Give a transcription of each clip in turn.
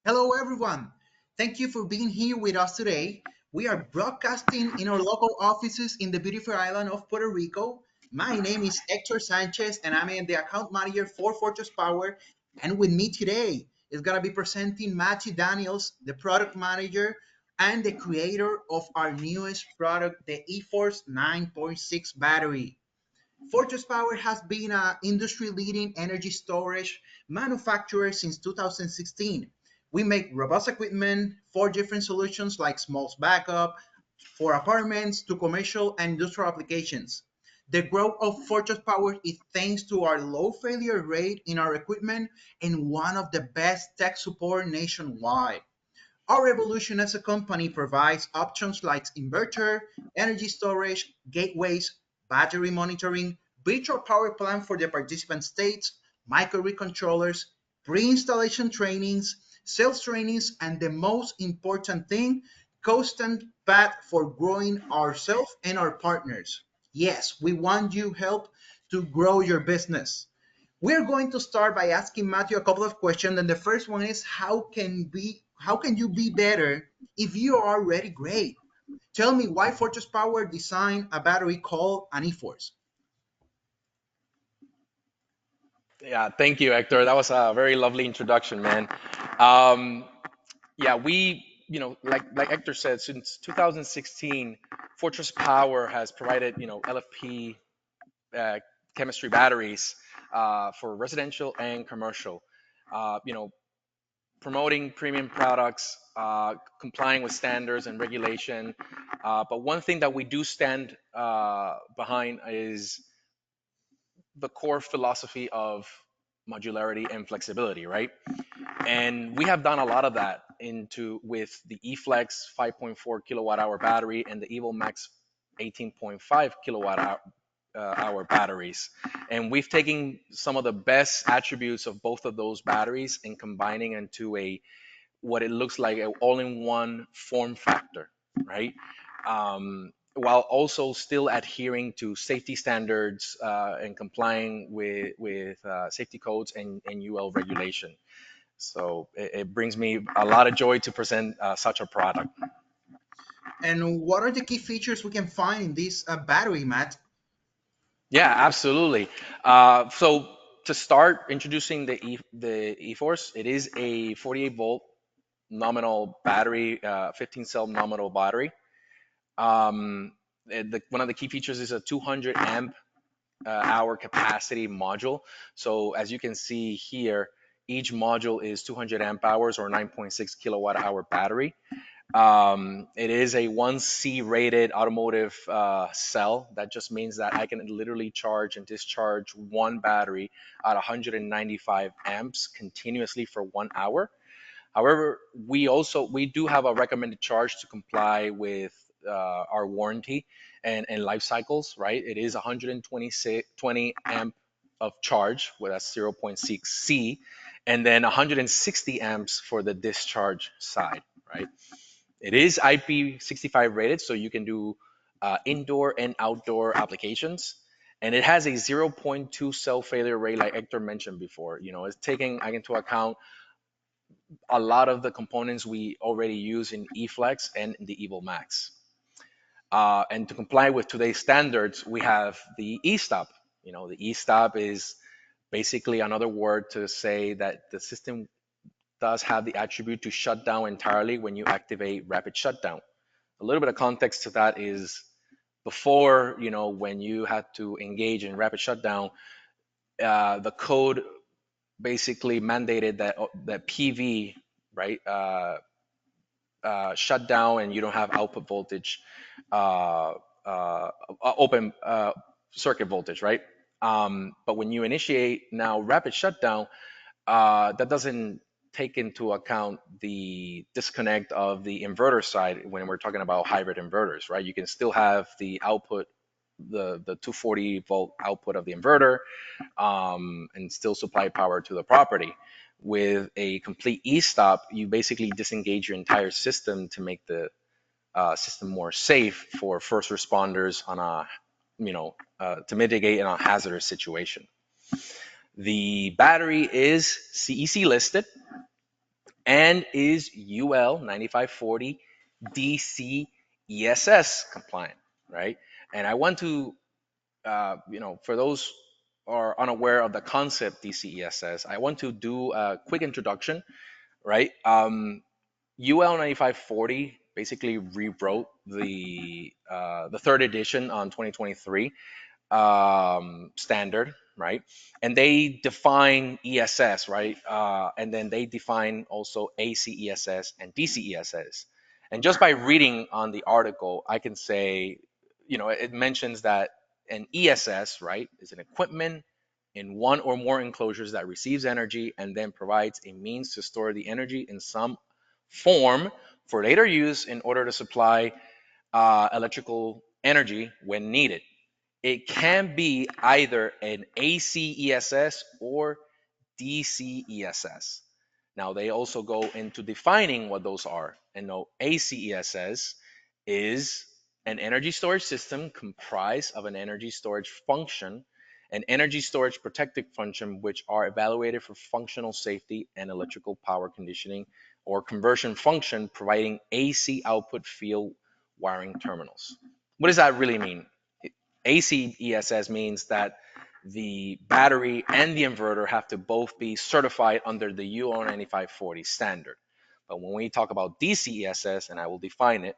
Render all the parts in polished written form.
Hello, everyone. Thank you for being here with us today. We are broadcasting in our local offices in the beautiful island of Puerto Rico. My name is Hector Sanchez, and I'm the account manager for Fortress Power. And with me today is going to be presenting Matthew Daniels, the product manager and the creator of our newest product, the eForce 9.6 battery. Fortress Power has been an industry leading energy storage manufacturer since 2016. We make robust equipment for different solutions like small backup, for apartments to commercial and industrial applications. The growth of Fortress Power is thanks to our low failure rate in our equipment and one of the best tech support nationwide. Our evolution as a company provides options like inverter, energy storage, gateways, battery monitoring, virtual power plant for the participant states, microcontrollers, pre-installation trainings, sales trainings, and the most important thing, constant path for growing ourselves and our partners. Yes, we want you help to grow your business. We're going to start by asking Matthew a couple of questions, and the first one is how can you be better if you are already great? Tell me why Fortress Power designed a battery called an eForce. Yeah, thank you, Hector. That was a very lovely introduction, man. Um, yeah, like Hector said, since 2016, Fortress Power has provided, LFP uh, chemistry batteries for residential and commercial. Uh, you know, Promoting premium products, complying with standards and regulation. But one thing that we do stand behind is the core philosophy of modularity and flexibility, right? And we have done a lot of that into with the eFlex 5.4 kilowatt hour battery and the EvoMax 18.5 kilowatt hour batteries. And we've taken some of the best attributes of both of those batteries and combining into a what it looks like an all-in-one form factor, right? While also still adhering to safety standards and complying with safety codes and UL regulation. So it brings me a lot of joy to present such a product. And what are the key features we can find in this battery, Matt? Yeah, absolutely. So to start introducing the eForce, it is a 48 volt nominal battery, 15 cell nominal battery. One of the key features is a 200 amp hour capacity module. So as you can see here, each module is 200 amp hours or 9.6 kilowatt hour battery. It is a 1C rated automotive cell. That just means that I can literally charge and discharge one battery at 195 amps continuously for 1 hour. However, we do have a recommended charge to comply with our warranty and life cycles, right? It is 20 amp of charge with a zero point 0.6 C, and then 160 amps for the discharge side, right? It is IP65 rated, so you can do indoor and outdoor applications. And it has a zero point 0.2 cell failure rate, like Hector mentioned before. It's taking into account a lot of the components we already use in eFlex and the EvoMax. And to comply with today's standards, we have the e-stop. The e-stop is basically another word to say that the system does have the attribute to shut down entirely when you activate rapid shutdown. A little bit of context to that is before, when you had to engage in rapid shutdown, the code basically mandated that PV, right, shut down and you don't have output voltage, uh, open circuit voltage, right? But when you initiate now rapid shutdown, that doesn't take into account the disconnect of the inverter side when we're talking about hybrid inverters, right? You can still have the output, the 240 volt output of the inverter, and still supply power to the property. With a complete e-stop, you basically disengage your entire system to make the system more safe for first responders on to mitigate in a hazardous situation. The battery is CEC listed, and is UL 9540 DC ESS compliant, right? And I want to, for those who are unaware of the concept DCESS, I want to do a quick introduction, right? UL 9540 basically rewrote the third edition on 2023 standard, right? And they define ESS, right? And then they define also ACESS and DCESS. And just by reading on the article, I can say, it mentions that an ESS, right, is an equipment in one or more enclosures that receives energy and then provides a means to store the energy in some form for later use in order to supply electrical energy when needed. It can be either an ACESS or DCESS. Now, they also go into defining what those are. And now, ACESS is an energy storage system comprised of an energy storage function, an energy storage protective function, which are evaluated for functional safety and electrical power conditioning or conversion function, providing AC output field wiring terminals. What does that really mean? ACESS means that the battery and the inverter have to both be certified under the UL 9540 standard. But when we talk about DCESS, and I will define it,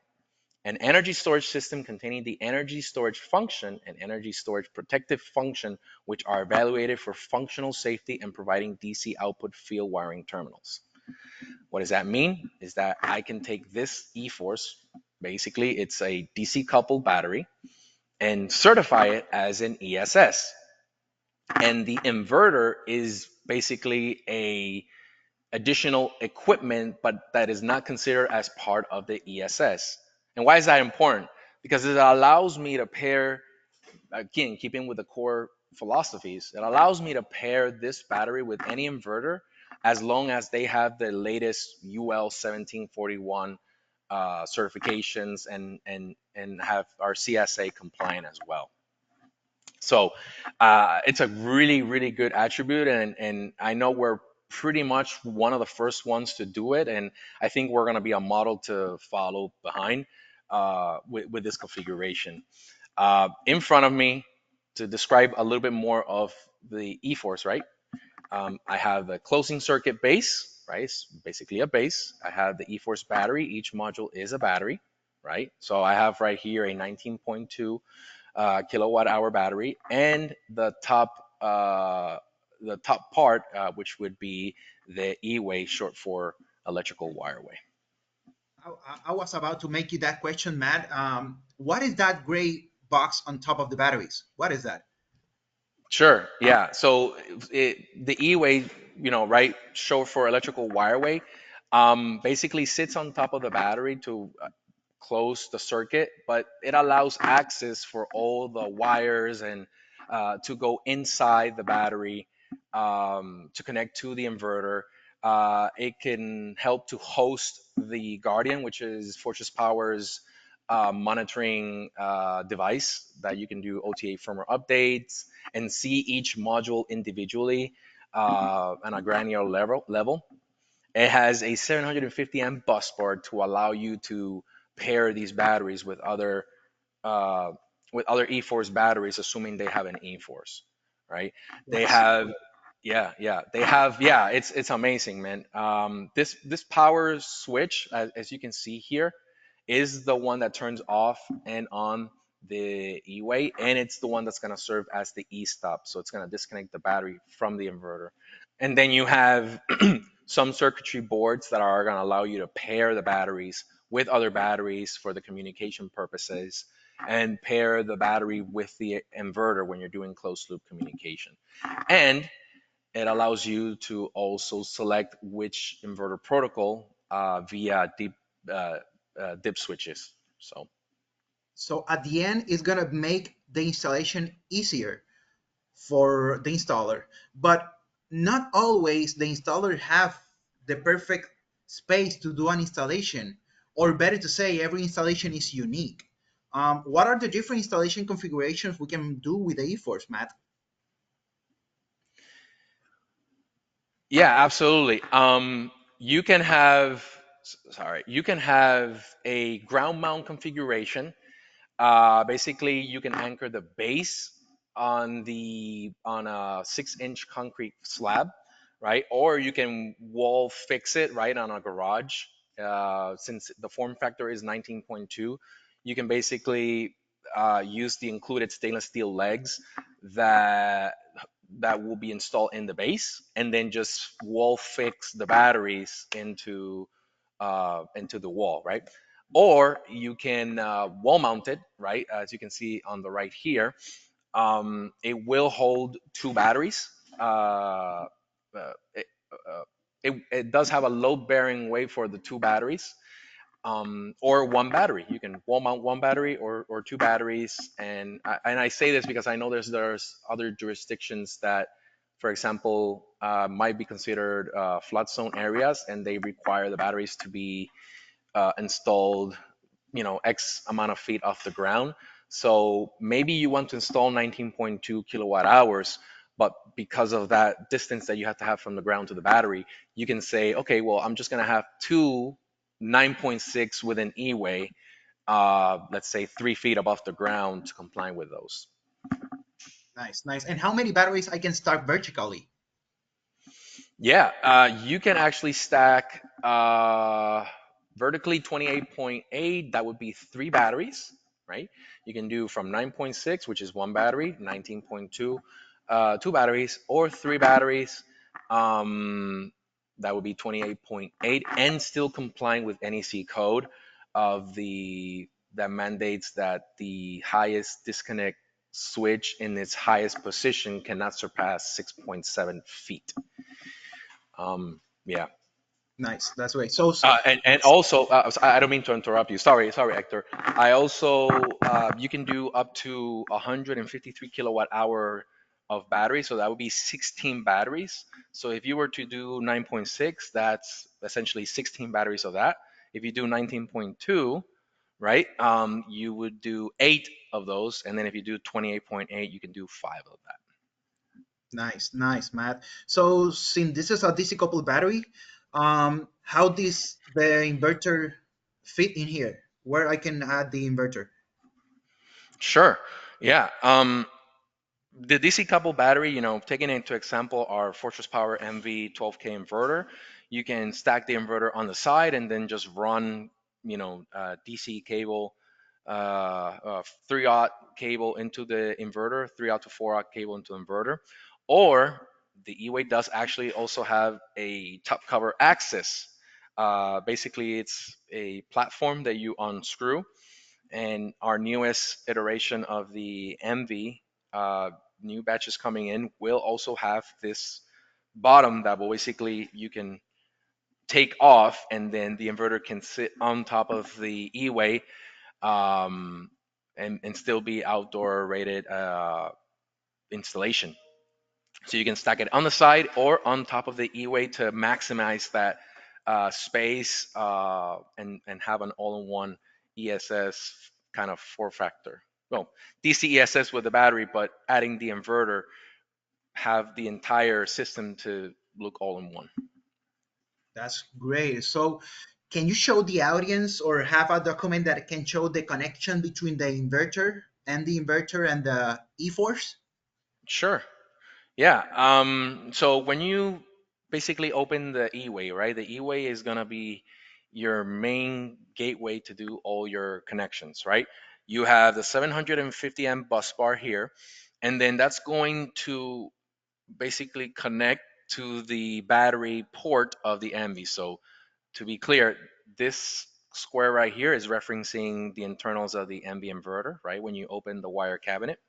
an energy storage system containing the energy storage function and energy storage protective function, which are evaluated for functional safety and providing DC output field wiring terminals. What does that mean? Is that I can take this eForce, basically it's a DC coupled battery, and certify it as an ESS. And the inverter is basically a additional equipment, but that is not considered as part of the ESS. And why is that important? Because it allows me to pair, again, keeping with the core philosophies, it allows me to pair this battery with any inverter as long as they have the latest UL 1741 certifications and have our CSA compliant as well. So it's a really, really good attribute, and I know we're pretty much one of the first ones to do it, and I think we're going to be a model to follow behind with this configuration. In front of me, to describe a little bit more of the eForce, right? I have the closing circuit base, right? It's basically a base. I have the eForce battery. Each module is a battery, right? So I have right here a 19.2 kilowatt hour battery, and the top part, which would be the eWay, short for electrical wireway. I was about to make you that question, Matt. What is that gray box on top of the batteries? What is that? Sure. Yeah. So the eWay, right, short for electrical wireway, basically sits on top of the battery to close the circuit, but it allows access for all the wires and to go inside the battery to connect to the inverter. It can help to host the Guardian, which is Fortress Power's monitoring device that you can do OTA firmware updates and see each module individually on a granular level. It has a 750 amp bus bar to allow you to pair these batteries uh, with other eForce batteries, assuming they have an eForce, right? They Yes. have, yeah, they have, yeah. It's amazing, man. This power switch, as you can see here, is the one that turns off and on the eWay, and it's the one that's gonna serve as the e-stop. So it's gonna disconnect the battery from the inverter, and then you have some circuitry boards that are gonna allow you to pair the batteries with other batteries for the communication purposes and pair the battery with the inverter when you're doing closed loop communication. And it allows you to also select which inverter protocol via uh, dip switches. So So at the end, it's gonna make the installation easier for the installer, but not always the installer have the perfect space to do an installation, or better to say, every installation is unique. What are the different installation configurations we can do with the eForce, Matt? yeah, absolutely. you can have, sorry, you can have a ground mount configuration. Basically, you can anchor the base on a 6-inch concrete slab, right? Or you can wall fix it right on a garage. Since the form factor is 19.2, you can basically use the included stainless steel legs that will be installed in the base, and then just wall fix the batteries into the wall, right? Or you can wall mount it, right? As you can see on the right here, it will hold two batteries. Uh, uh, it, it does have a load bearing weight for the two batteries, or one battery. You can wall mount one battery or two batteries. And I say this because I know there's other jurisdictions that, for example, might be considered flood zone areas, and they require the batteries to be installed, X amount of feet off the ground. So maybe you want to install 19.2 kilowatt hours, but because of that distance that you have to have from the ground to the battery, you can say, okay, well, I'm just going to have two 9.6 with an eWay, let's say 3 feet above the ground to comply with those. Nice, nice. And how many batteries I can start vertically? Yeah, you can actually stack vertically 28.8. That would be three batteries, right? You can do from 9.6, which is one battery, 19.2, two batteries, or three batteries. Um, that would be 28.8, and still complying with NEC code of the that mandates that the highest disconnect switch in its highest position cannot surpass 6.7 feet. Yeah. Nice, that's great. So, And also, I don't mean to interrupt you. Sorry, Hector. I also, you can do up to 153 kilowatt hour of battery, so that would be 16 batteries. So if you were to do 9.6, that's essentially 16 batteries of that. If you do 19.2, right, you would do eight of those, and then if you do 28.8, you can do five of that. nice, nice, Matt. So since this is a DC coupled battery, how does the inverter fit in here? Where I can add the inverter? Sure. Yeah. The DC couple battery, taking into example our Fortress Power MV 12K inverter, you can stack the inverter on the side and then just run, DC cable, 3-aught cable into the inverter, 3-aught to 4-aught cable into inverter. Or the eWay does actually also have a top cover access. Basically, it's a platform that you unscrew, and our newest iteration of the MV, new batches coming in, will also have this bottom that will basically you can take off, and then the inverter can sit on top of the eWay, um, and still be outdoor rated installation. So you can stack it on the side or on top of the eWay to maximize that space, and have an all-in-one ESS kind of four factor. Well, DC ESS with the battery, but adding the inverter, have the entire system to look all in one. That's great. So can you show the audience or have a document that can show the connection between the inverter and the eForce? Sure. Yeah. So when you basically open the eWay, right? The eWay is gonna be your main gateway to do all your connections, right? You have the 750 amp bus bar here, and then that's going to basically connect to the battery port of the MV. So to be clear, this square right here is referencing the internals of the MV inverter, right? When you open the wire cabinet.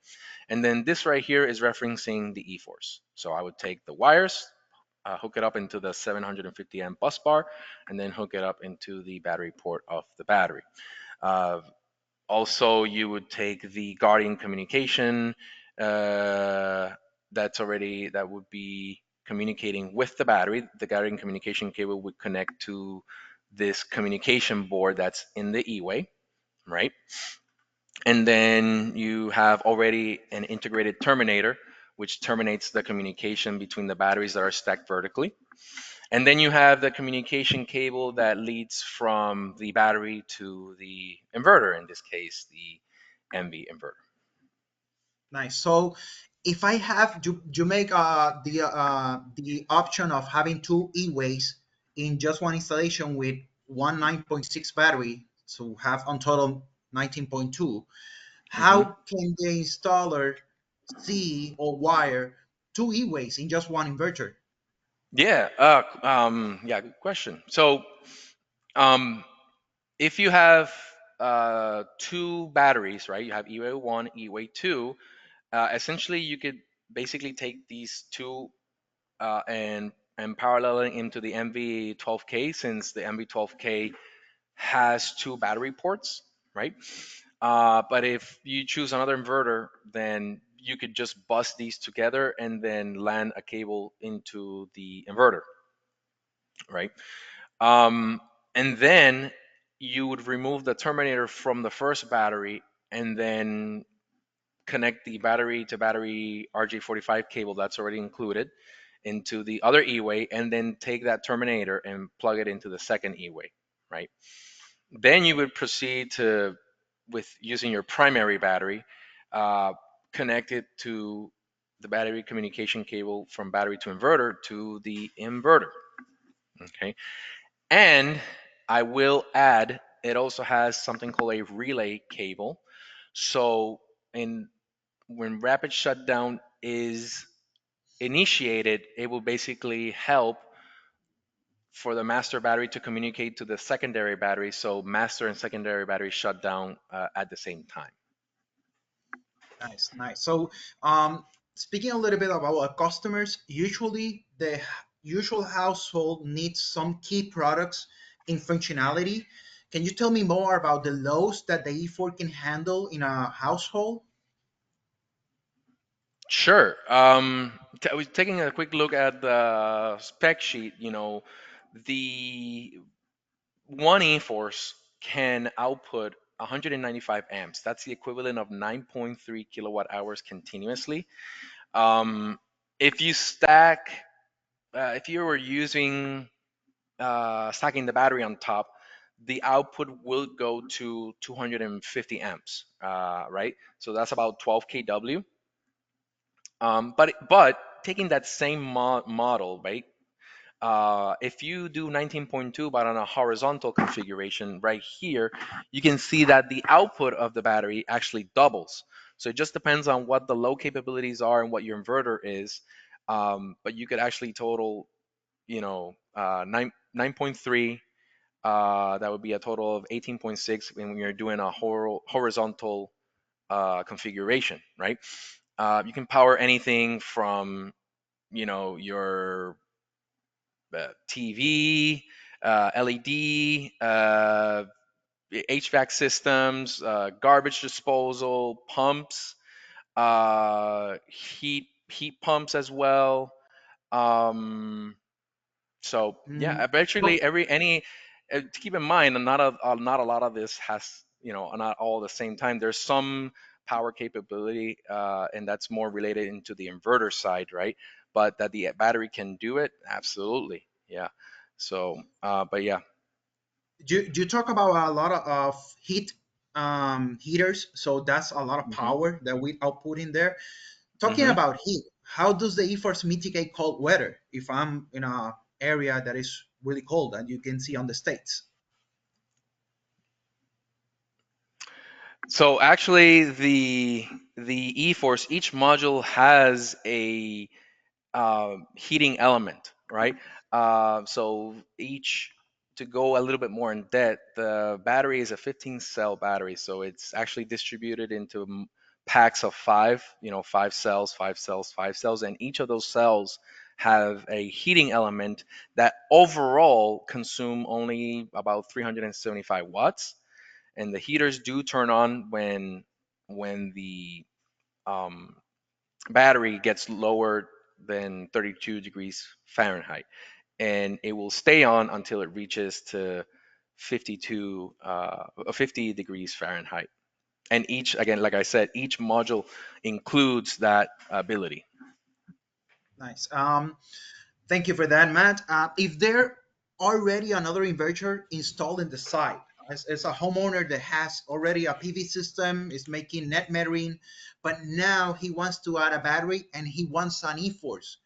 And then this right here is referencing the eForce. So I would take the wires, hook it up into the 750 amp bus bar, and then hook it up into the battery port of the battery. Uh, Also, you would take the Guardian communication, that would be communicating with the battery. The Guardian communication cable would connect to this communication board that's in the eWay, right? And then you have already an integrated terminator, which terminates the communication between the batteries that are stacked vertically. And then you have the communication cable that leads from the battery to the inverter, in this case, the MV inverter. Nice. So if I have you make the option of having two e-ways in just one installation with one 9.6 battery, so have on total 19.2, how Hmm. can the installer see or wire two e-ways in just one inverter? Yeah, good question. So, um, if you have two batteries, right? You have eWay 1, eWay 2. Essentially, you could basically take these two and paralleling into the MV12K, since the MV12K has two battery ports, right? But if you choose another inverter, then you could just bus these together and then land a cable into the inverter, right? Um, and then you would remove the terminator from the first battery and then connect the battery to battery RJ45 cable that's already included into the other E-way, and then take that terminator and plug it into the second E-way, right? Then you would proceed to with using your primary battery, uh, connect it to the battery communication cable from battery to inverter to the inverter. Okay, and I will add, it also has something called a relay cable. So in when rapid shutdown is initiated, it will basically help for the master battery to communicate to the secondary battery, so master and secondary battery shut down at the same time. Nice, nice. So, speaking a little bit about our customers, usually the usual household needs some key products in functionality. Can you tell me more about the loads that the E4 can handle in a household? Sure. I was taking a quick look at the spec sheet. The one eForce can output 195 amps. That's the equivalent of 9.3 kilowatt hours continuously. Um, if you stack, if you were using stacking the battery on top, the output will go to 250 amps, right? So that's about 12 kW. But taking that same model, right? If you do 19.2 but on a horizontal configuration right here, you can see that the output of the battery actually doubles. So it just depends on what the low capabilities are and what your inverter is. But you could actually total, 9.3. That would be a total of 18.6 when you're doing a horizontal configuration, right? You can power anything from, your TV, LED, HVAC systems, garbage disposal, pumps, heat pumps as well. Um, so yeah, Mm, eventually so every any to keep in mind, not a lot of this has, not all at the same time. There's some power capability, and that's more related into the inverter side, right? But that the battery can do it, absolutely, yeah. So, but yeah. you talk about a lot of heat heaters, so that's a lot of Hmm. power that we output in there. Talking Hmm. about heat, how does the eForce mitigate cold weather if I'm in a area that is really cold and you can see on the states? So actually, the eForce, each module has a heating element, right? So each, to go a little bit more in depth, the battery is a 15 cell battery, so it's actually distributed into packs of five, 5 cells, 5 cells, 5 cells, and each of those cells have a heating element that overall consume only about 375 watts. And the heaters do turn on when the um, battery gets lower than 32 degrees Fahrenheit, and it will stay on until it reaches to 50 degrees Fahrenheit. And each, again, like I said, each module includes that ability. Nice. Thank you for that, Matt. If there already another inverter installed in the site, as a homeowner that has already a PV system, is making net metering, but now he wants to add a battery and he wants an eForce.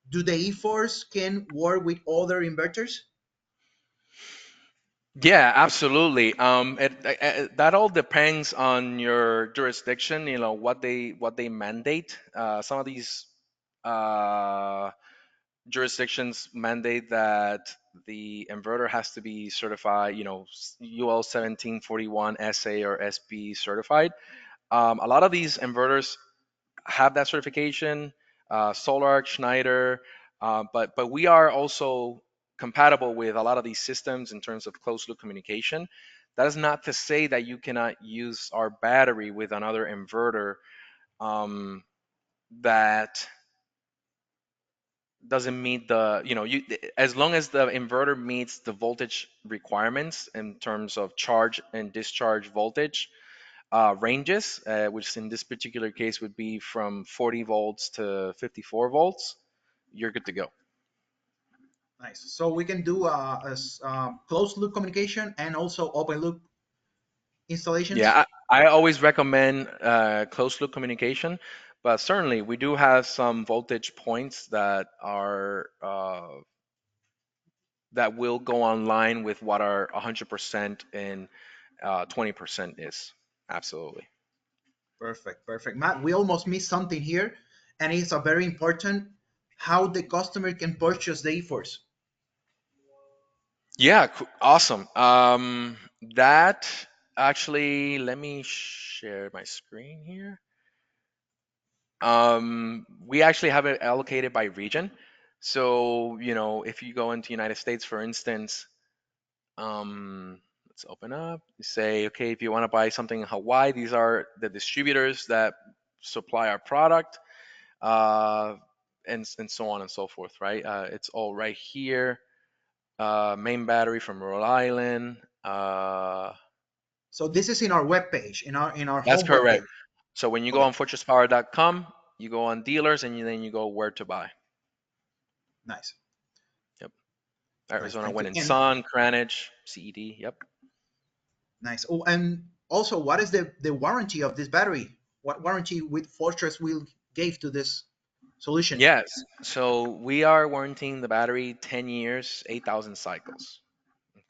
Do the eForce can work with other inverters? Yeah, absolutely. That all depends on your jurisdiction. You know what they mandate. Some of these uh, jurisdictions mandate that the inverter has to be certified. You know, UL 1741 SA or SP certified. A lot of these inverters have that certification, SolarArc, Schneider, but we are also compatible with a lot of these systems in terms of closed loop communication. That is not to say that you cannot use our battery with another inverter um, that doesn't meet the you as long as the inverter meets the voltage requirements in terms of charge and discharge voltage ranges, which in this particular case would be from 40 volts to 54 volts, you're good to go. Nice. So we can do closed loop communication and also open loop installations. Yeah, I always recommend closed loop communication, but certainly we do have some voltage points that will go online with what our 100% and 20% is. Absolutely. Perfect, perfect. Matt, we almost missed something here, and it's a very important how the customer can purchase the eForce. Yeah, awesome. That actually, let me share my screen here. We actually have it allocated by region. So, if you go into United States, for instance, let's open up. You say, okay, if you want to buy something in Hawaii, these are the distributors that supply our product, uh, and so on and so forth, right? It's all right here. Main battery from Rhode Island. So this is in our web page, in our That's home web correct. page. So when you go Okay, on fortresspower.com, you go on dealers, and then you go where to buy. nice, Yep. nice. Arizona Thank Wind you. and And Sun, Cranage, CED. Yep. nice. Oh, and also, what is the warranty of this battery? What warranty with Fortress will gave to this solution? Yes. So we are warranting the battery 10 years, 8,000 cycles.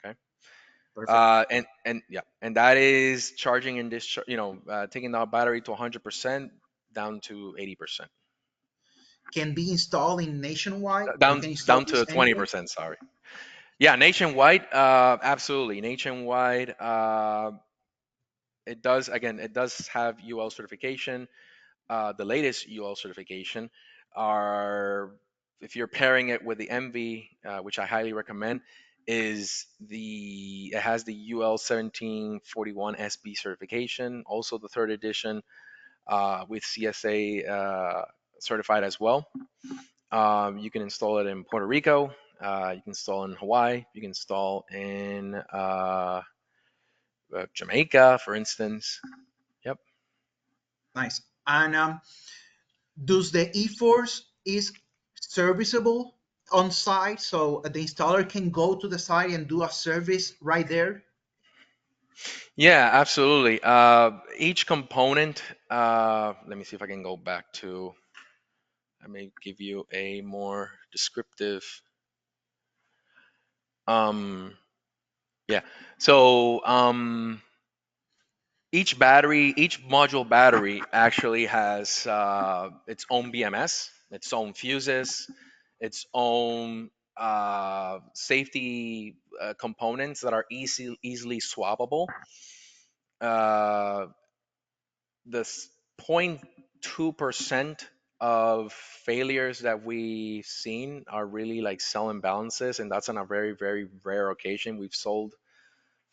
Okay. Perfect. And yeah, and that is charging and discharge, taking the battery to 100% down to 80%. Can be installed in nationwide. We Down can install down this to anywhere. 20%, sorry. Yeah, nationwide, absolutely. Nationwide, it does have UL certification. The latest UL certification are, if you're pairing it with the MV, which I highly recommend, it has the UL 1741 SB certification, also the third edition with CSA certified as well. You can install it in Puerto Rico. You can install in Hawaii. You can install in Jamaica, for instance. Yep. Nice. And does the eForce is serviceable on site, so the installer can go to the site and do a service right there? Yeah, absolutely. Each component, let me see if I can go back to, I may give you a more descriptive. Um, yeah. So each module battery actually has its own BMS, its own fuses, its own safety components that are easily swappable. Uh, the 0.2% of failures that we've seen are really like cell imbalances, and that's on a very, very rare occasion. We've sold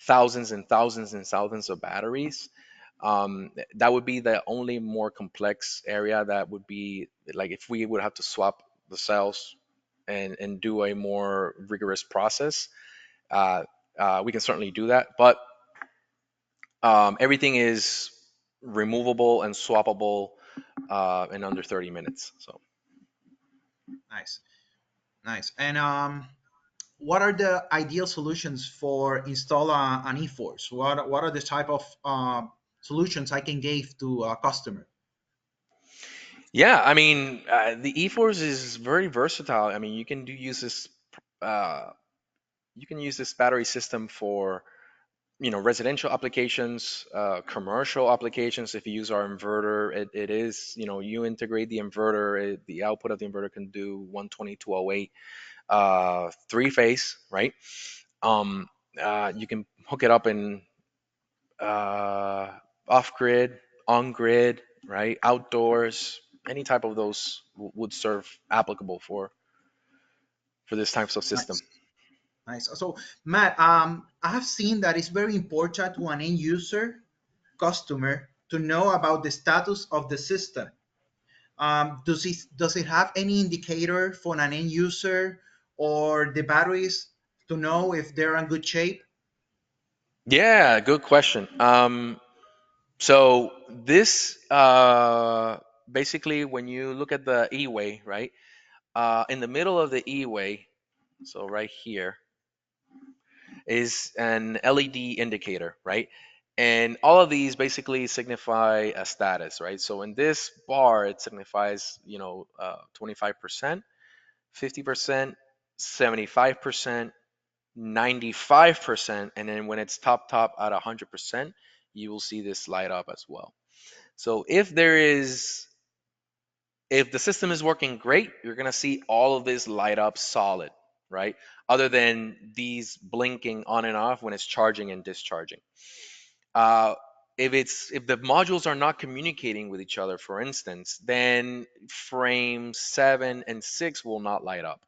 thousands and thousands and thousands of batteries. That would be the only more complex area that would be like if we would have to swap the cells and do a more rigorous process. Uh, we can certainly do that, but everything is removable and swappable in under 30 minutes. So Nice. Nice. And what are the ideal solutions for install an eForce? What are the type of solutions I can give to a customer? Yeah, I mean, the eForce is very versatile. I mean, use this uh, battery system for residential applications, commercial applications. If you use our inverter, it is you integrate the inverter. The output of the inverter can do 120 208 three phase, right? Um, you can hook it up in uh, off grid, on grid, right? Outdoors, any type of those would serve applicable for this types of system. Nice. Nice. So, Matt, I have seen that it's very important to an end user customer to know about the status of the system. Does it have any indicator for an end user or the batteries to know if they're in good shape? Yeah, good question. So this basically, when you look at the eWay, right? In the middle of the eWay, so right here is an LED indicator, right? And all of these basically signify a status, right? So in this bar, it signifies 25%, 50%, 75%, 95%, and then when it's top at 100%, you will see this light up as well. So if the system is working great, you're going to see all of this light up solid, right? Other than these blinking on and off when it's charging and discharging. Uh, if the modules are not communicating with each other, for instance, then frame 7 and 6 will not light up.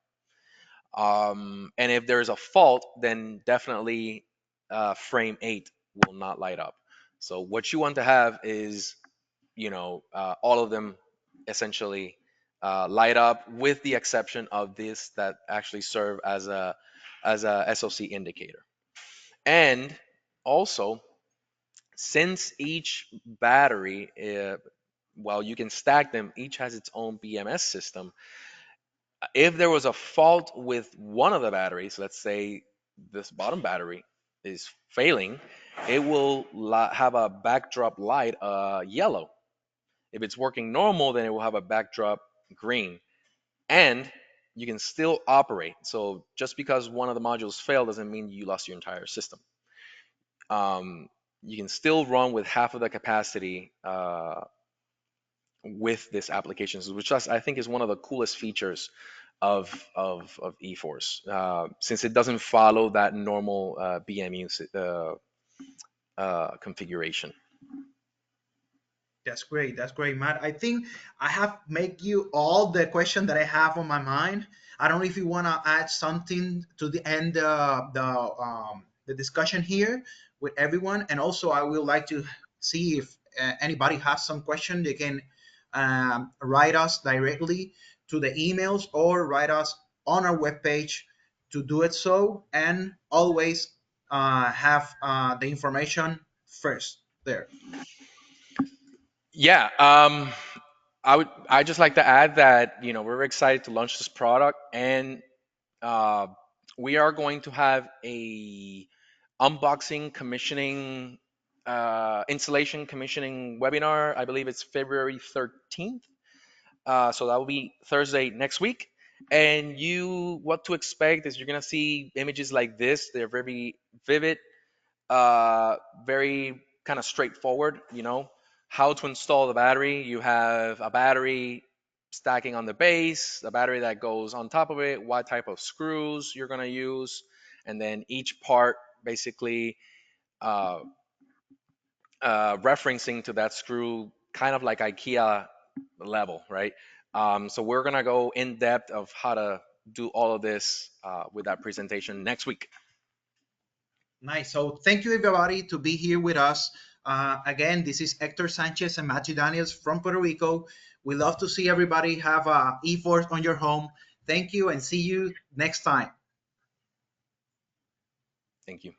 And if there's a fault, then definitely frame 8 will not light up. So what you want to have is all of them essentially light up, with the exception of this that actually serve as a SOC indicator. And also, since each battery, while you can stack them, each has its own BMS system. If there was a fault with one of the batteries, let's say this bottom battery is failing, it will have a backdrop light yellow. If it's working normal, then it will have a backdrop green, and you can still operate. So just because one of the modules failed doesn't mean you lost your entire system. Um, you can still run with half of the capacity with this application, which I think is one of the coolest features of eForce, since it doesn't follow that normal BMU configuration. That's great. That's great, Matt. I think I have make you all the question that I have on my mind. I don't know if you want to add something to the end the discussion here with everyone, and also I would like to see if anybody has some question. They can write us directly to the emails or write us on our webpage to do it so, and always have the information first there. Yeah, I just like to add that we're excited to launch this product, and uh, we are going to have a unboxing, commissioning, installation commissioning webinar. I believe it's February 13th. So that will be Thursday next week. And what to expect is you're gonna see images like this. They're very vivid, very kind of straightforward. How to install the battery. You have a battery stacking on the base, a battery that goes on top of it, what type of screws you're gonna use, and then each part basically uh, referencing to that screw, kind of like IKEA level, right? So we're gonna go in depth of how to do all of this with that presentation next week. Nice. So thank you everybody to be here with us. Again, this is Hector Sanchez and Matthew Daniels from Puerto Rico. We love to see everybody have a eForce on your home. Thank you and see you next time. Thank you.